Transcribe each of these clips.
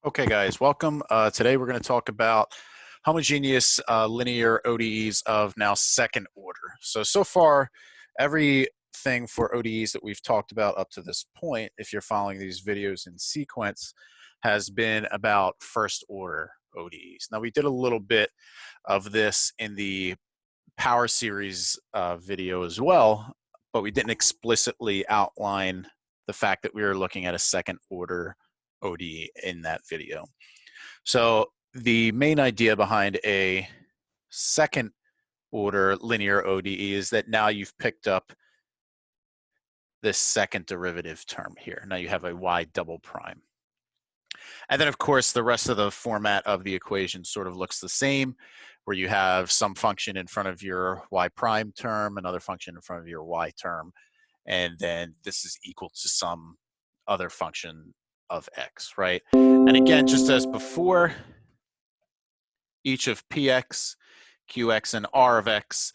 Okay, guys, welcome. Today we're going to talk about homogeneous linear ODEs of now second order. So far, everything for ODEs that we've talked about up to this point, if you're following these videos in sequence, has been about first order ODEs. Now, we did a little bit of this in the power series video as well, but we didn't explicitly outline the fact that we were looking at a second order ODE in that video. So the main idea behind a second order linear ODE is that now you've picked up this second derivative term here. Now you have a y double prime. And then, of course, the rest of the format of the equation sort of looks the same, where you have some function in front of your y prime term, another function in front of your y term, and then this is equal to some other function of x, right? And again, just as before, each of px, qx, and r of x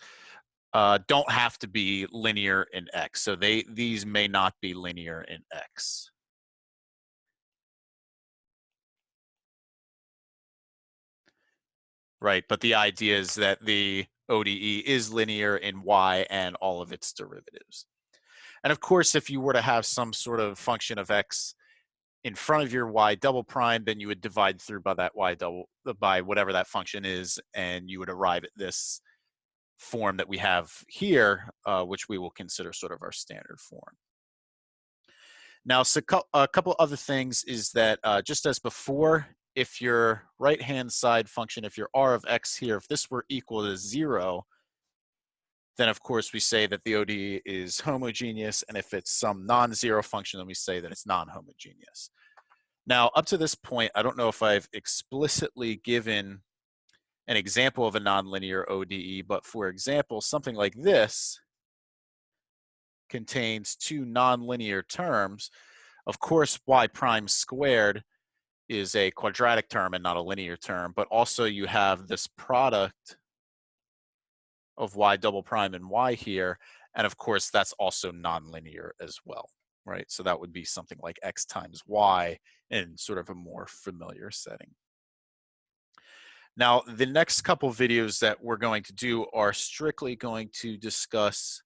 don't have to be linear in x. So these may not be linear in x. Right, but the idea is that the ODE is linear in y and all of its derivatives. And of course, if you were to have some sort of function of x in front of your y double prime, then you would divide through by that y double, by whatever that function is, and you would arrive at this form that we have here, which we will consider sort of our standard form. Now, so a couple other things is that just as before, if your right-hand side function, if your r of x here, if this were equal to 0, then of course we say that the ODE is homogeneous, and if it's some non-zero function, then we say that it's non-homogeneous. Now, up to this point, I don't know if I've explicitly given an example of a nonlinear ODE, but for example, something like this contains two nonlinear terms. Of course, y prime squared is a quadratic term and not a linear term, but also you have this product of y double prime and y here, and of course that's also nonlinear as well, right? So that would be something like x times y in sort of a more familiar setting. Now, the next couple videos that we're going to do are strictly going to discuss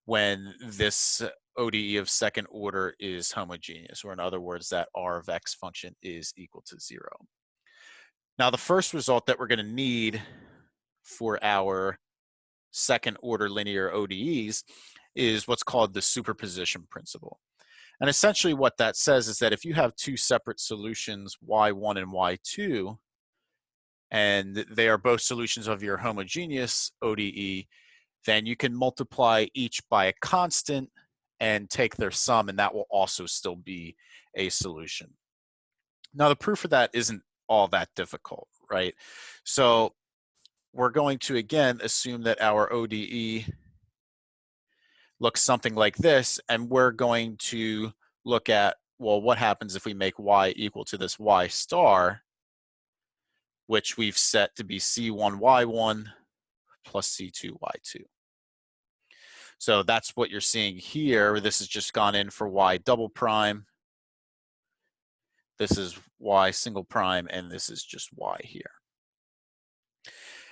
when this ODE of second order is homogeneous, or in other words, that r of x function is equal to 0. Now, the first result that we're going to need for our second order linear ODEs is what's called the superposition principle. And essentially what that says is that if you have two separate solutions, y1 and y2, and they are both solutions of your homogeneous ODE, then you can multiply each by a constant and take their sum, and that will also still be a solution. Now, the proof of that isn't all that difficult, right? So we're going to, again, assume that our ODE looks something like this, and we're going to look at, well, what happens if we make y equal to this y star, which we've set to be c1y1 plus c2y2. So that's what you're seeing here. This has just gone in for y double prime. This is y single prime, and this is just y here.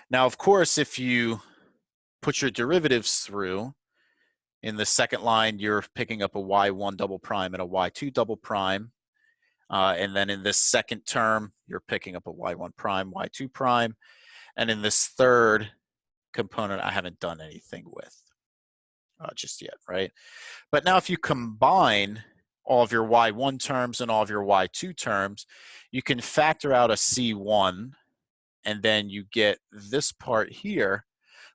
Now, of course, if you put your derivatives through, in the second line, you're picking up a y1 double prime and a y2 double prime. And then in this second term, you're picking up a y1 prime, y2 prime. And in this third component, I haven't done anything with just yet, right? But now if you combine all of your y1 terms and all of your y2 terms, you can factor out a c1, and then you get this part here.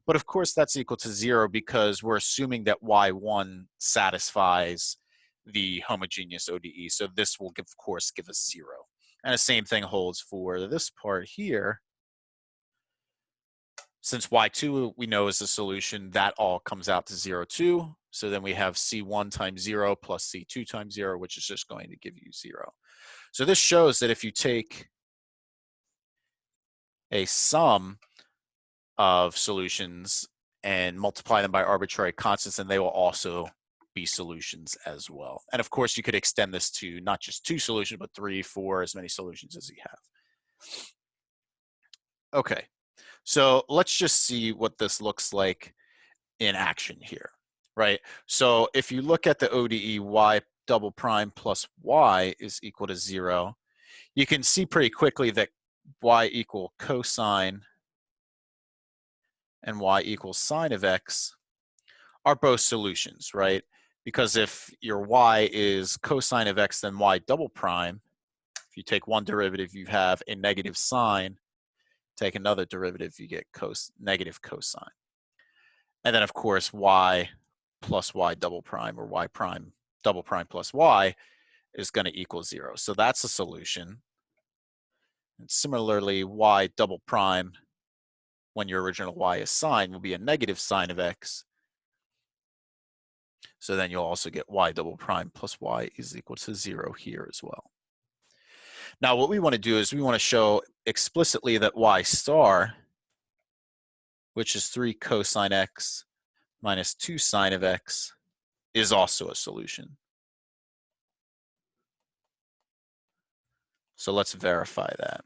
But of course, that's equal to 0 because we're assuming that y1 satisfies the homogeneous ODE. So this will, of course, give us 0. And the same thing holds for this part here. Since y2 we know is the solution, that all comes out to 0 too. So then we have c1 times 0 plus c2 times 0, which is just going to give you 0. So this shows that if you take a sum of solutions and multiply them by arbitrary constants, and they will also be solutions as well. And of course, you could extend this to not just 2 solutions, but 3, 4, as many solutions as you have. Okay, so let's just see what this looks like in action here, right? So if you look at the ODE y double prime plus y is equal to 0, you can see pretty quickly that y equal cosine and y equals sine of x are both solutions, right? Because if your y is cosine of x, then y double prime, if you take one derivative, you have a negative sine. Take another derivative, you get negative cosine. And then, of course, y plus y double prime, or y prime double prime plus y, is going to equal 0. So that's a solution. And similarly, y double prime, when your original y is sine, will be a negative sine of x. So then you'll also get y double prime plus y is equal to 0 here as well. Now, what we want to do is we want to show explicitly that y star, which is 3 cosine x minus 2 sine of x, is also a solution. So let's verify that.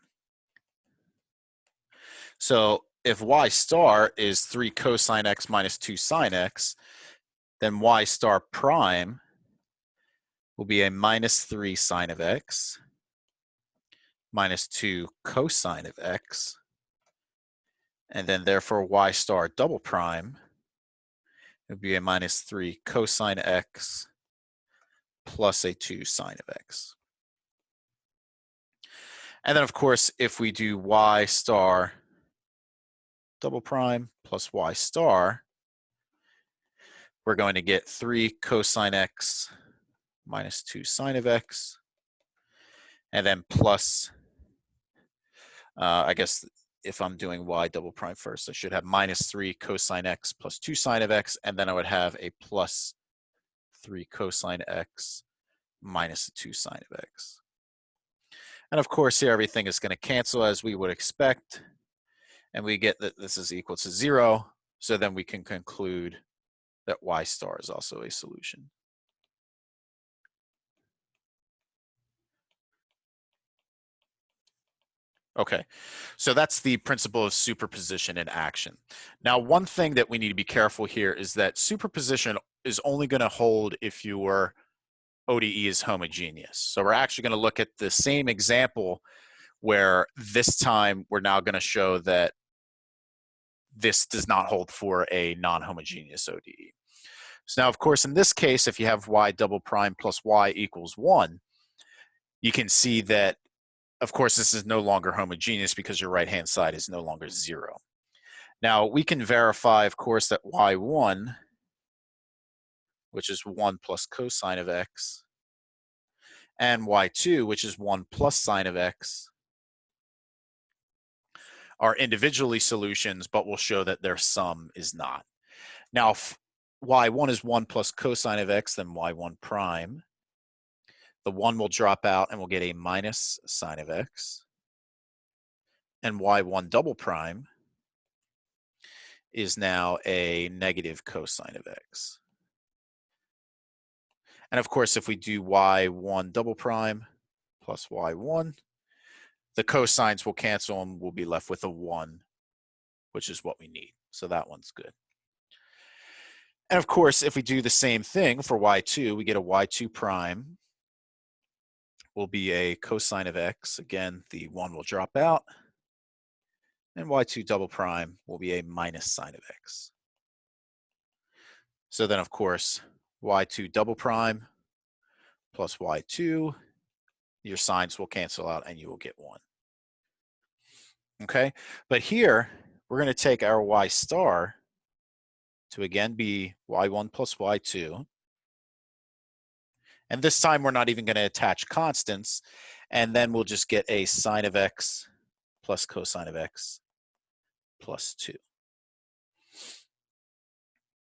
So if y star is 3 cosine x minus 2 sine x, then y star prime will be a minus 3 sine of x minus 2 cosine of x, and then therefore y star double prime would be a minus 3 cosine x plus a 2 sine of x. And then, of course, if we do y star double prime plus y star, we're going to get 3 cosine x minus 2 sine of x, and then plus, I guess if I'm doing y double prime first, I should have minus 3 cosine x plus 2 sine of x, and then I would have a plus 3 cosine x minus 2 sine of x. And of course, here everything is going to cancel as we would expect, and we get that this is equal to 0, so then we can conclude that y star is also a solution. Okay, so that's the principle of superposition in action. Now, one thing that we need to be careful here is that superposition is only going to hold if your ODE is homogeneous. So we're actually going to look at the same example where this time we're now going to show that this does not hold for a non-homogeneous ODE. So now, of course, in this case, if you have y double prime plus y equals 1, you can see that, of course, this is no longer homogeneous because your right-hand side is no longer 0. Now, we can verify, of course, that y1, which is 1 plus cosine of x, and y2, which is 1 plus sine of x, are individually solutions, but we'll show that their sum is not. Now, if y1 is 1 plus cosine of x, then y1 prime. The 1 will drop out and we'll get a minus sine of x. And y1 double prime is now a negative cosine of x. And of course, if we do y1 double prime plus y1, the cosines will cancel and we'll be left with a 1, which is what we need. So that one's good. And of course, if we do the same thing for y2, we get a y2 prime will be a cosine of x. Again, the 1 will drop out. And y2 double prime will be a minus sine of x. So then, of course, y2 double prime plus y2, your signs will cancel out and you will get 1. Okay, but here we're going to take our y star to again be y1 plus y2. And this time we're not even going to attach constants, and then we'll just get a sine of x plus cosine of x plus 2.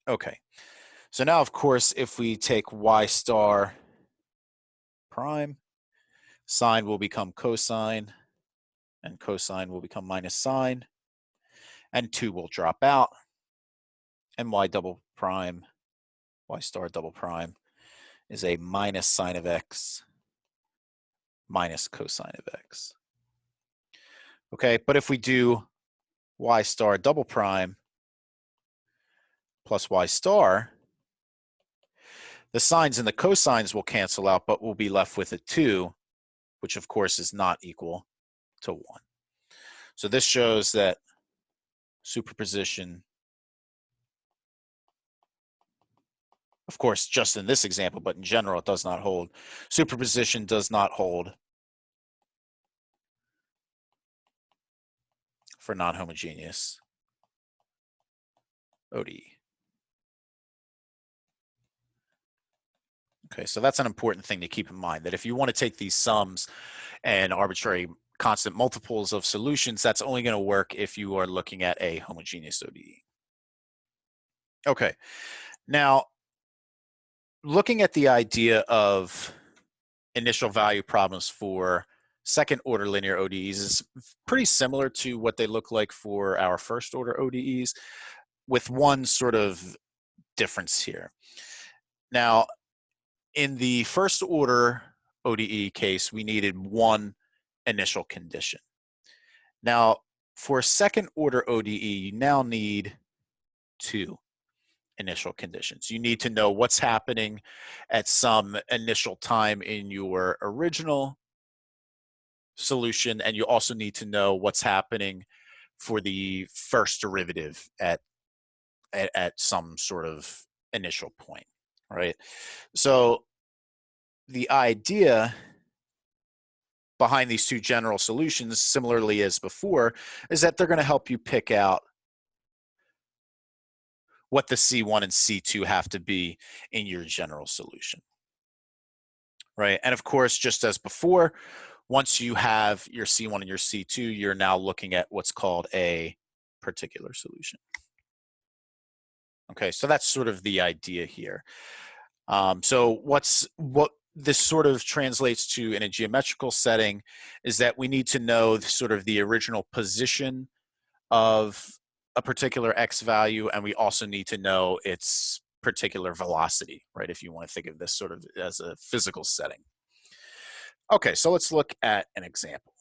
Okay, so now, of course, if we take y star prime, sine will become cosine, and cosine will become minus sine, and 2 will drop out, and y double prime y star double prime is a minus sine of x minus cosine of x. Okay, but if we do y star double prime plus y star, the sines and the cosines will cancel out, but we'll be left with a 2, which of course is not equal to 1. So this shows that superposition, of course, just in this example, but in general, it does not hold. Superposition does not hold for non-homogeneous ODE. Okay, so that's an important thing to keep in mind, that if you want to take these sums and arbitrary constant multiples of solutions, that's only going to work if you are looking at a homogeneous ODE. Okay, now looking at the idea of initial value problems for second order linear ODEs is pretty similar to what they look like for our first order ODEs, with one sort of difference here. Now, in the first order ODE case, we needed one initial condition. Now, for a second order ODE, you now need two initial conditions. You need to know what's happening at some initial time in your original solution, and you also need to know what's happening for the first derivative at some sort of initial point, right? So the idea behind these two general solutions, similarly as before, is that they're going to help you pick out what the C1 and C2 have to be in your general solution, right? And of course, just as before, once you have your C1 and your C2, you're now looking at what's called a particular solution. Okay, so that's sort of the idea here. So what this sort of translates to in a geometrical setting is that we need to know sort of the original position of a particular x value, and we also need to know its particular velocity, right? If you want to think of this sort of as a physical setting. Okay, so let's look at an example.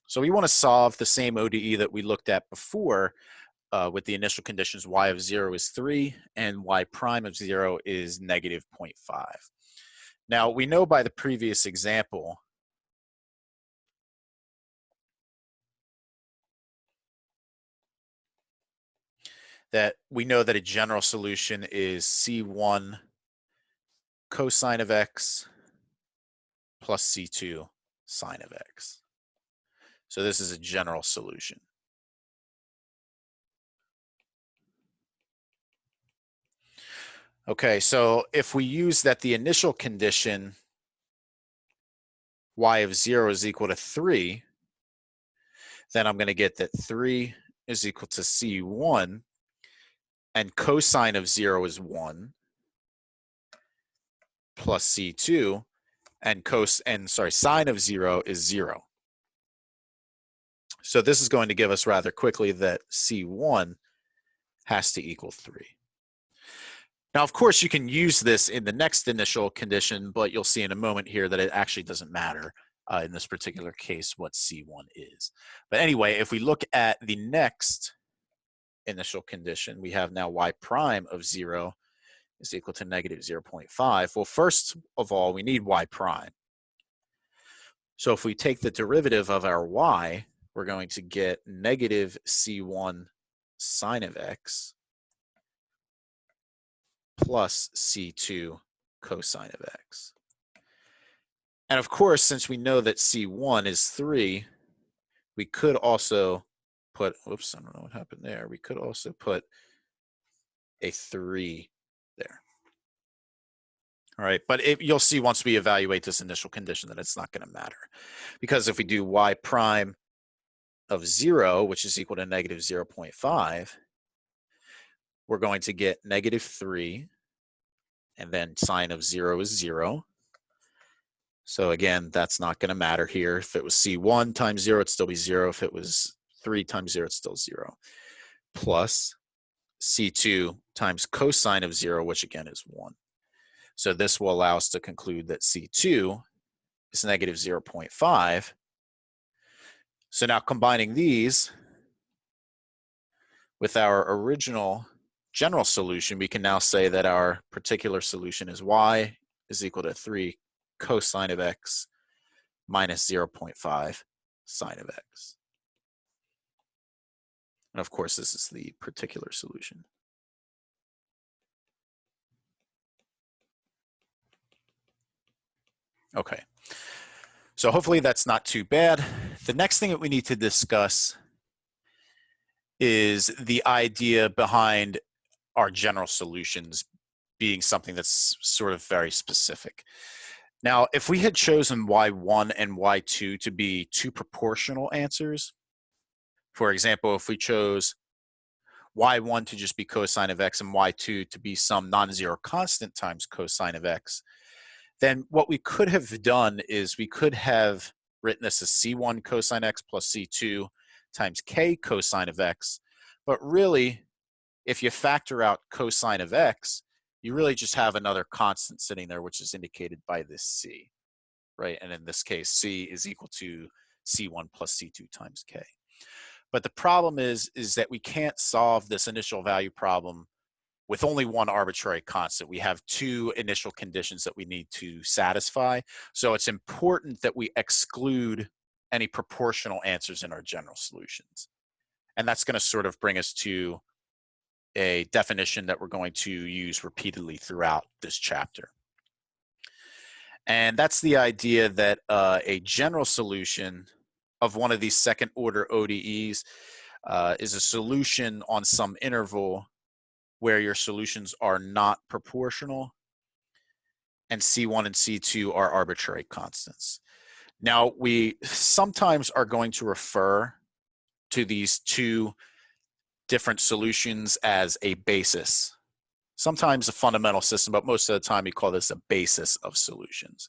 So we want to solve the same ODE that we looked at before with the initial conditions y of 0 is 3 and y prime of 0 is negative 0.5. Now, we know by the previous example that we know that a general solution is C1 cosine of x plus C2 sine of x. So this is a general solution. Okay, so if we use that the initial condition y of 0 is equal to 3, then I'm going to get that 3 is equal to C1 and cosine of 0 is 1 plus C2 and sine of 0 is 0. So this is going to give us rather quickly that C1 has to equal 3. Now, of course, you can use this in the next initial condition, but you'll see in a moment here that it actually doesn't matter in this particular case what C1 is. But anyway, if we look at the next initial condition, we have now y prime of 0 is equal to negative 0.5. Well, first of all, we need y prime. So if we take the derivative of our y, we're going to get negative C1 sine of x plus C2 cosine of x. And of course, since we know that C1 is 3, we could also put, oops, I don't know what happened there. We could also put a 3 there. All right, but you'll see once we evaluate this initial condition that it's not going to matter. Because if we do y prime of 0, which is equal to negative 0.5, we're going to get negative 3, and then sine of 0 is 0. So again, that's not going to matter here. If it was C1 times 0, it'd still be 0. If it was 3 times 0, it's still 0. Plus C2 times cosine of 0, which again is 1. So this will allow us to conclude that C2 is negative 0.5. So now combining these with our original general solution, we can now say that our particular solution is y is equal to 3 cosine of x minus 0.5 sine of x. And of course, this is the particular solution. Okay, so hopefully that's not too bad. The next thing that we need to discuss is the idea behind our general solutions being something that's sort of very specific. Now, if we had chosen y1 and y2 to be two proportional answers, for example, if we chose y1 to just be cosine of x and y2 to be some non-zero constant times cosine of x, then what we could have done is we could have written this as c1 cosine x plus c2 times k cosine of x. But really, if you factor out cosine of x, you really just have another constant sitting there, which is indicated by this c, right? And in this case, c is equal to c1 plus c2 times k. But the problem is that we can't solve this initial value problem with only one arbitrary constant. We have two initial conditions that we need to satisfy. So it's important that we exclude any proportional answers in our general solutions. And that's going to sort of bring us to a definition that we're going to use repeatedly throughout this chapter. And that's the idea that a general solution of one of these second order ODEs is a solution on some interval where your solutions are not proportional and C1 and C2 are arbitrary constants. Now, we sometimes are going to refer to these two different solutions as a basis. Sometimes a fundamental system, but most of the time we call this a basis of solutions.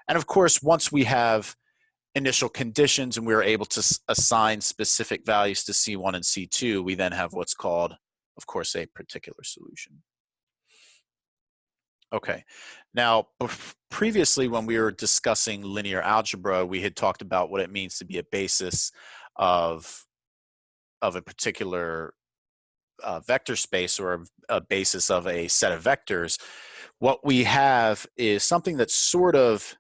And of course, once we have initial conditions and we're able to assign specific values to C1 and C2, we then have what's called, of course, a particular solution. Okay, now previously when we were discussing linear algebra, we had talked about what it means to be a basis of a particular vector space or a basis of a set of vectors. What we have is something that's sort of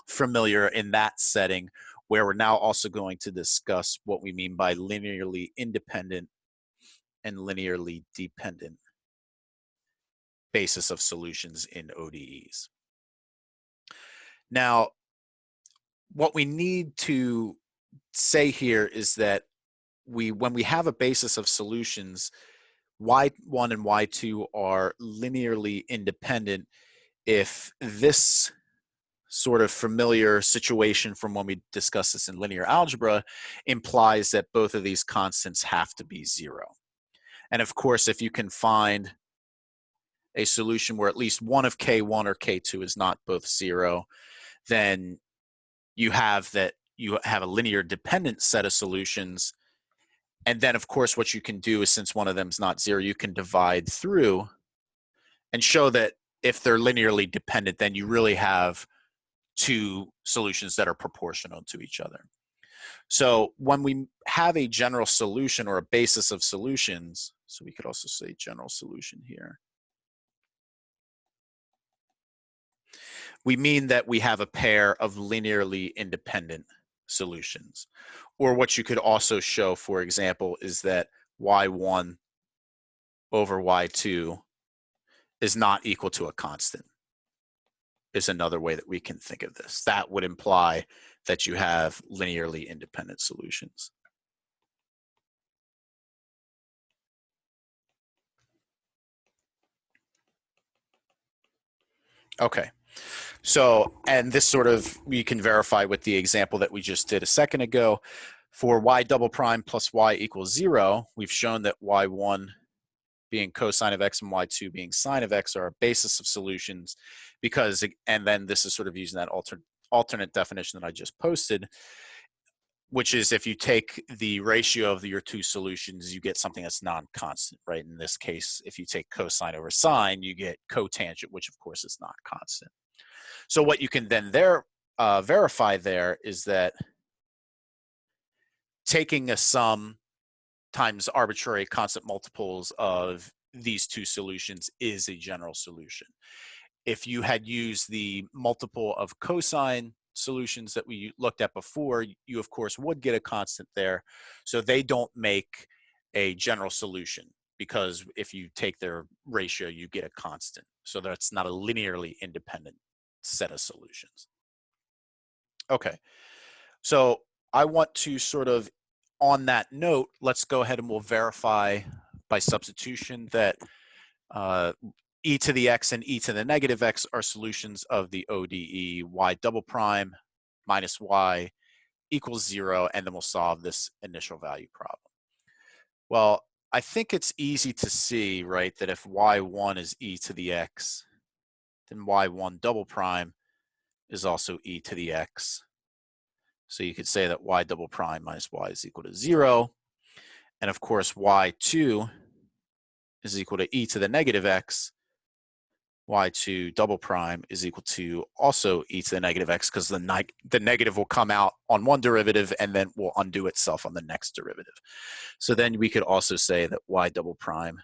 familiar in that setting, where we're now also going to discuss what we mean by linearly independent and linearly dependent basis of solutions in ODEs. Now, what we need to say here is that when we have a basis of solutions, y1 and y2 are linearly independent if this sort of familiar situation from when we discussed this in linear algebra implies that both of these constants have to be 0. And of course, if you can find a solution where at least one of K1 or K2 is not both 0, then you have a linear dependent set of solutions. And then, of course, what you can do is, since one of them is not 0, you can divide through and show that if they're linearly dependent, then you really have two solutions that are proportional to each other. So when we have a general solution or a basis of solutions, so we could also say general solution here, we mean that we have a pair of linearly independent solutions. Or what you could also show, for example, is that y1 over y2 is not equal to a constant, is another way that we can think of this. That would imply that you have linearly independent solutions. Okay. So, and this sort of, we can verify with the example that we just did a second ago. For y double prime plus y equals 0, we've shown that y1 being cosine of x and y2 being sine of x are a basis of solutions because, and then this is sort of using that alternate definition that I just posted. which is if you take the ratio of your two solutions, you get something that's non-constant, right? In this case, if you take cosine over sine, you get cotangent, which of course is not constant. So what you can then verify there is that taking a sum times arbitrary constant multiples of these two solutions is a general solution. If you had used the multiple of cosine solutions that we looked at before, you of course would get a constant there. So they don't make a general solution, because if you take their ratio, you get a constant. So that's not a linearly independent set of solutions. Okay, so I want to sort of, on that note, let's go ahead and we'll verify by substitution that e to the x and e to the negative x are solutions of the ODE y double prime minus y equals 0, and then we'll solve this initial value problem. Well, I think it's easy to see, right, that if y1 is e to the x, then y1 double prime is also e to the x. So you could say that y double prime minus y is equal to 0. And of course, y2 is equal to e to the negative x. Y2 double prime is equal to also e to the negative x, because the negative will come out on one derivative and then will undo itself on the next derivative. So then we could also say that y double prime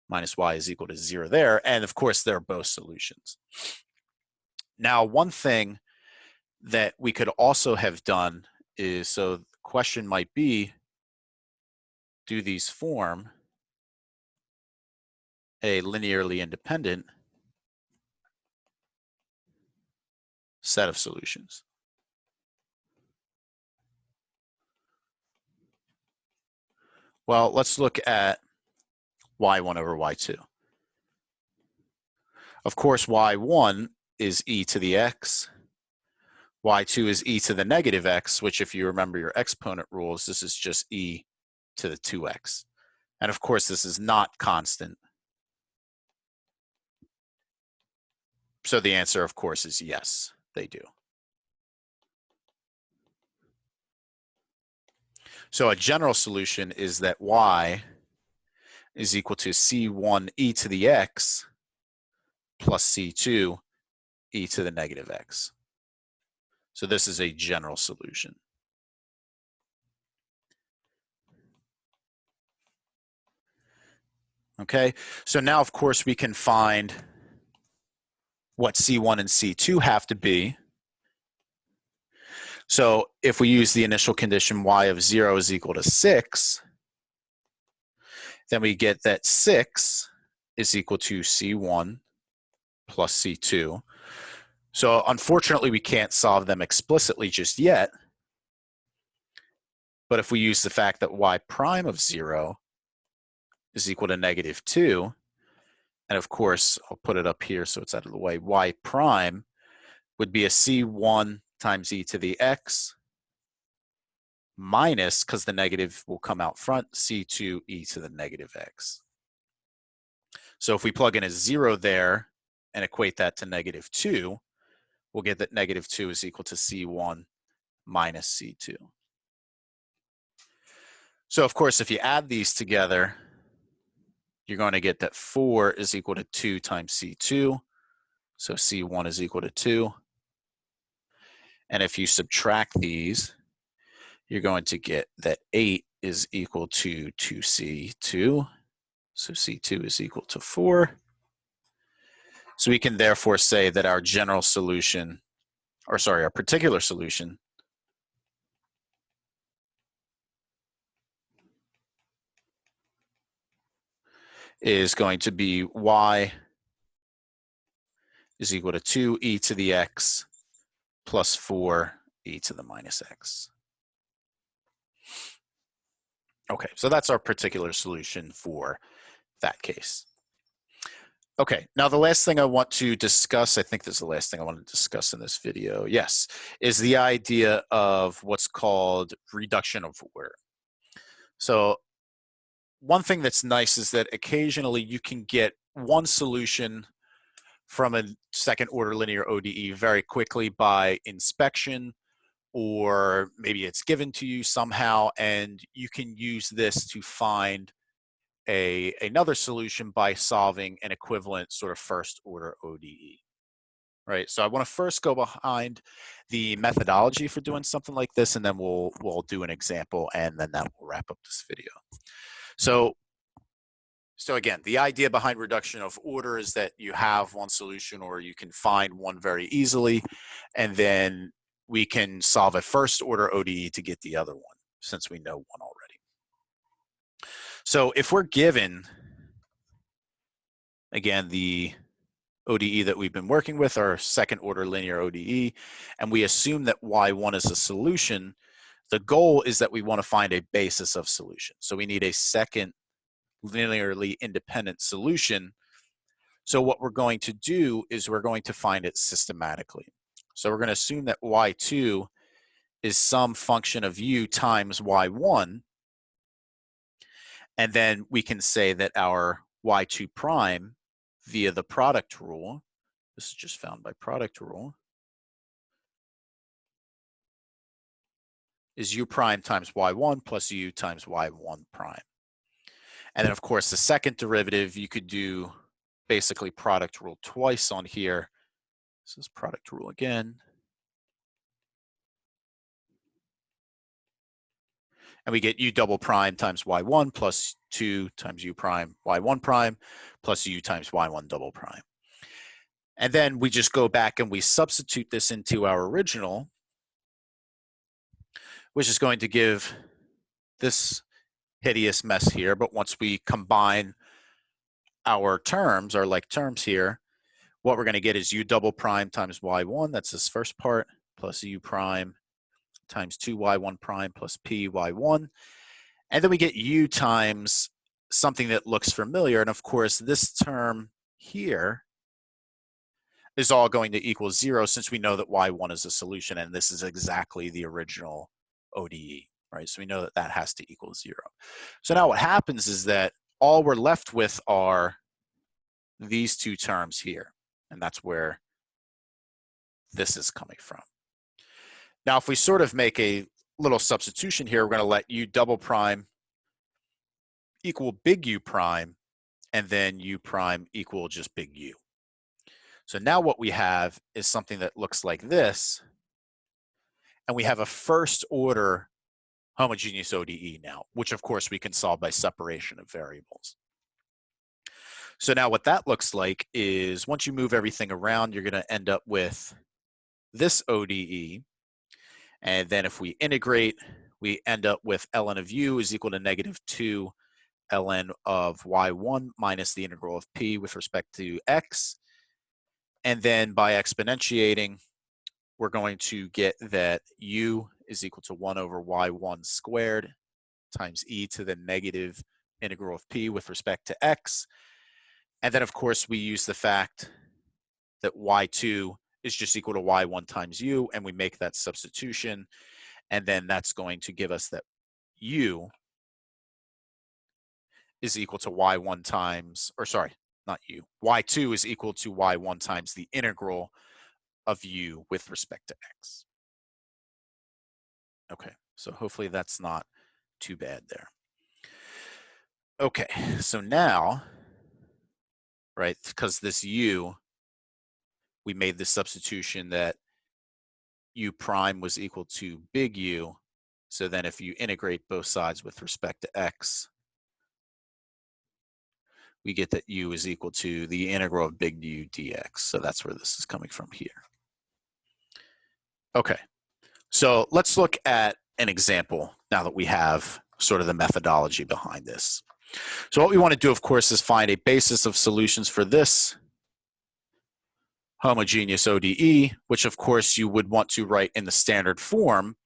minus y is equal to 0 there. And of course, they're both solutions. Now, one thing that we could also have done is, so the question might be, do these form a linearly independent set of solutions? Well, let's look at y1 over y2. Of course, y1 is e to the x. Y2 is e to the negative x, which if you remember your exponent rules, this is just e to the 2x. And of course, this is not constant. So the answer, of course, is yes, they do. So a general solution is that y is equal to c1 e to the x plus c2 e to the negative x. So this is a general solution. Okay, so now of course we can find what C1 and C2 have to be. So if we use the initial condition y of 0 is equal to 6, then we get that 6 is equal to C1 plus C2. So unfortunately, we can't solve them explicitly just yet. But if we use the fact that y prime of 0 is equal to -2, and of course, I'll put it up here so it's out of the way, y prime would be a C1 times e to the x minus, because the negative will come out front, C2 e to the negative x. So if we plug in a 0 there and equate that to -2, we'll get that -2 is equal to C1 minus C2. So of course, if you add these together, you're going to get that 4 is equal to 2 times C2. So C1 is equal to 2. And if you subtract these, you're going to get that 8 is equal to 2C2. So C2 is equal to 4. So we can therefore say that our general solution, or sorry, our particular solution is going to be y is equal to 2 e to the x plus 4 e to the minus x. Okay, so that's our particular solution for that case. Okay, now the last thing I want to discuss, I think this is the last thing I want to discuss in this video, yes, is the idea of what's called reduction of order. So one thing that's nice is that occasionally you can get one solution from a second order linear ODE very quickly by inspection, or maybe it's given to you somehow, and you can use this to find another solution by solving an equivalent sort of first order ODE. Right, so I want to first go behind the methodology for doing something like this, and then we'll do an example, and then that will wrap up this video. So again, the idea behind reduction of order is that you have one solution, or you can find one very easily, and then we can solve a first order ODE to get the other one, since we know one already. So if we're given, again, the ODE that we've been working with, our second order linear ODE, and we assume that Y1 is a solution, the goal is that we want to find a basis of solution. So we need a second linearly independent solution. So what we're going to do is we're going to find it systematically. So we're going to assume that Y2 is some function of U times Y1, and then we can say that our Y2 prime via the product rule, this is just found by product rule, is U prime times Y1 plus U times Y1 prime. And then of course the second derivative, you could do basically product rule twice on here. This is product rule again. And we get U double prime times Y1 plus 2 times U prime Y1 prime plus U times Y1 double prime. And then we just go back and we substitute this into our original, which is going to give this hideous mess here. But once we combine our terms, our like terms here, what we're going to get is U double prime times Y1, that's this first part, plus U prime times 2Y1 prime plus P Y1. And then we get U times something that looks familiar. And of course, this term here is all going to equal 0, since we know that Y1 is a solution, and this is exactly the original ODE, right? So we know that that has to equal 0. So now what happens is that all we're left with are these two terms here, and that's where this is coming from. Now, if we sort of make a little substitution here, we're going to let U double prime equal big U prime, and then U prime equal just big U. So now what we have is something that looks like this, and we have a first order homogeneous ODE now, which of course we can solve by separation of variables. So now what that looks like is once you move everything around, you're going to end up with this ODE. And then if we integrate, we end up with ln of U is equal to -2 ln of Y1 minus the integral of P with respect to X. And then by exponentiating, we're going to get that U is equal to 1 over Y1 squared times e to the negative integral of P with respect to X. And then, of course, we use the fact that Y2 is just equal to Y1 times U, and we make that substitution. And then that's going to give us that U is equal to Y1 times, or sorry, not U. Y2 is equal to Y1 times the integral of U with respect to X. Okay, so hopefully that's not too bad there. Okay, so now, right, because this U, we made the substitution that U prime was equal to big U. So then if you integrate both sides with respect to X, we get that U is equal to the integral of big U dx. So that's where this is coming from here. Okay, so let's look at an example now that we have sort of the methodology behind this. So what we want to do, of course, is find a basis of solutions for this homogeneous ODE, which of course you would want to write in the standard form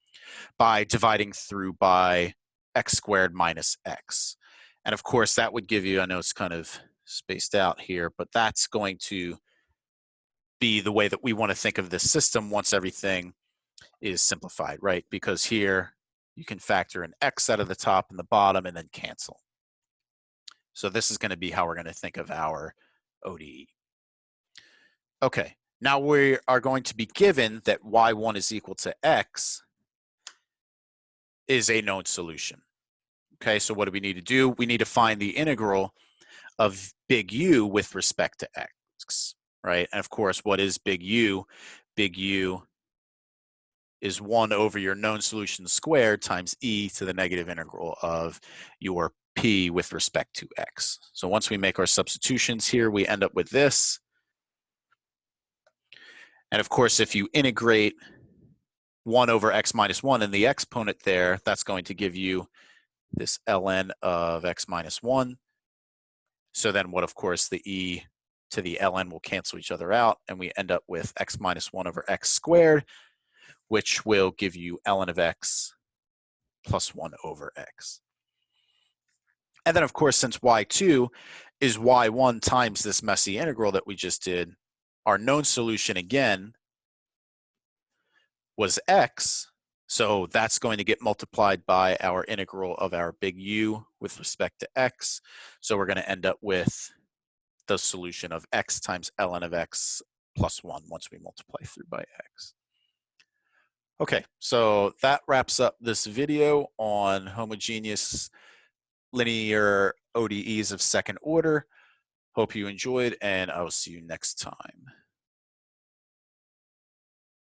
by dividing through by x squared minus x. And of course that would give you, I know it's kind of spaced out here, but that's going to be the way that we want to think of this system once everything is simplified, right? Because here you can factor in x out of the top and the bottom and then cancel. So this is going to be how we're going to think of our ODE. Okay, now we are going to be given that y1 is equal to x, is a known solution. Okay, so what do we need to do? We need to find the integral of big U with respect to x, right? And of course, what is big U? Big U is 1 over your known solution squared times e to the negative integral of your p with respect to x. So once we make our substitutions here, we end up with this. And of course, if you integrate 1 over x minus 1 in the exponent there, that's going to give you this ln of x minus 1. So then what, of course, the e to the ln will cancel each other out, and we end up with x minus 1 over x squared, which will give you ln of x plus 1 over x. And then, of course, since y2 is y1 times this messy integral that we just did, our known solution again was x. So that's going to get multiplied by our integral of our big U with respect to x. So we're going to end up with the solution of x times ln of x plus 1 once we multiply through by x. Okay, so that wraps up this video on homogeneous linear ODEs of second order. Hope you enjoyed, and I will see you next time.